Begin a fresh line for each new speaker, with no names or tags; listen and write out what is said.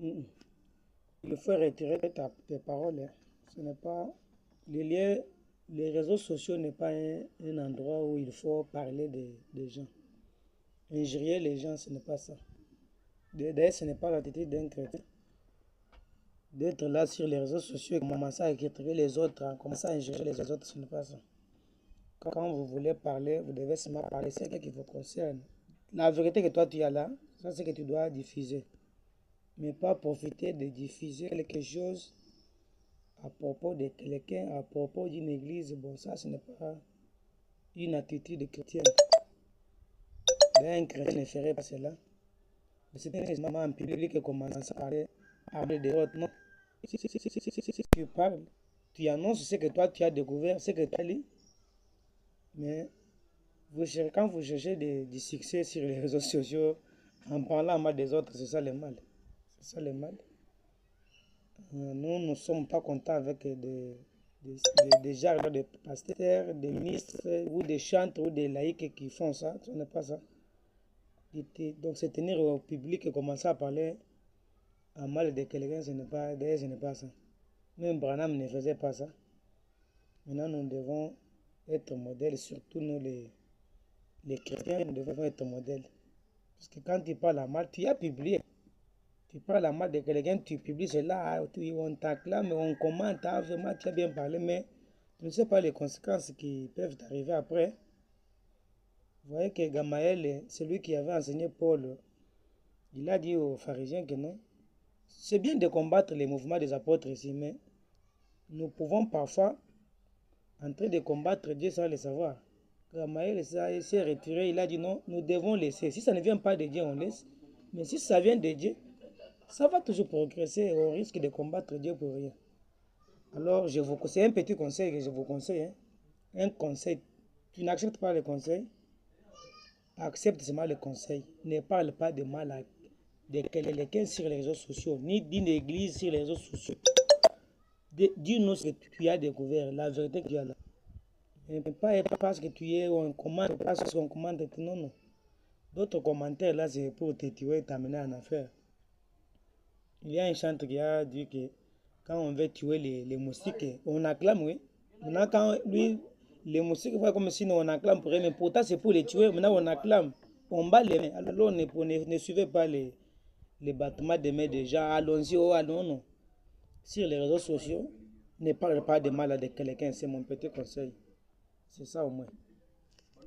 Mm. Il faut retirer tes paroles, hein. Ce n'est pas les liens, les réseaux sociaux n'est pas un endroit où il faut parler des gens. Injurier les gens, ce n'est pas ça. D'ailleurs, ce n'est pas l'attitude d'un chrétien. D'être là sur les réseaux sociaux et commencer à critiquer les autres, hein, commencer à injurier les autres, ce n'est pas ça. Quand vous voulez parler, vous devez seulement parler, c'est ce qui vous concerne. La vérité que toi tu as là, ça c'est que tu dois diffuser. Mais pas profiter de diffuser quelque chose à propos de quelqu'un, à propos d'une église. Bon, ça ce n'est pas une attitude chrétienne. Un chrétien ne ferait pas cela. C'est un moment en public et commence à parler des autres. Non. Si tu parles, tu annonces ce que toi tu as découvert, ce que tu as lu. Mais quand vous cherchez du succès sur les réseaux sociaux, en parlant mal des autres, c'est ça le mal. C'est ça le mal. Nous ne sommes pas contents avec des gens, des pasteurs, des ministres, ou des chantres, ou des laïcs qui font ça. Ce n'est pas ça. Donc, se tenir au public et commencer à parler en mal de quelqu'un, ce n'est pas ça. Même Branham ne faisait pas ça. Maintenant, nous devons être modèles, surtout nous les chrétiens, nous devons être modèles. Parce que quand tu parles mal, tu as publié. Tu parles mal de quelqu'un, tu publies cela, on t'acclame, on commente, vraiment, tu as bien parlé, mais tu ne sais pas les conséquences qui peuvent arriver après. Vous voyez que Gamaliel, celui qui avait enseigné Paul, il a dit aux pharisiens que non. C'est bien de combattre les mouvements des apôtres ici, mais nous pouvons parfois en train de combattre Dieu sans le savoir. Gamaliel s'est retiré, il a dit non, nous devons laisser. Si ça ne vient pas de Dieu, on laisse. Mais si ça vient de Dieu, ça va toujours progresser. On risque de combattre Dieu pour rien. Alors, c'est un petit conseil que je vous conseille. Hein. Un conseil. Tu n'acceptes pas le conseil, accepte seulement le conseil. Ne parle pas de mal de quelqu'un sur les réseaux sociaux, ni d'une église sur les réseaux sociaux. Dis-nous ce que tu as découvert, la vérité que tu as là. Et pas parce que tu es, on commente, parce qu'on commente, non, non. D'autres commentaires là, c'est pour te tuer et t'amener en affaire. Il y a un chanteur qui a dit que quand on veut tuer les moustiques, on acclame, oui. Maintenant, quand lui, les moustiques voient comme si on acclame pour eux, mais pourtant c'est pour les tuer. Maintenant, on acclame, on bat les mains. Alors, ne suivez pas les battements des mains des gens. Allons-y, oh, allons, non. Sur les réseaux sociaux, ne parle pas de mal de quelqu'un, c'est mon petit conseil. C'est ça au moins.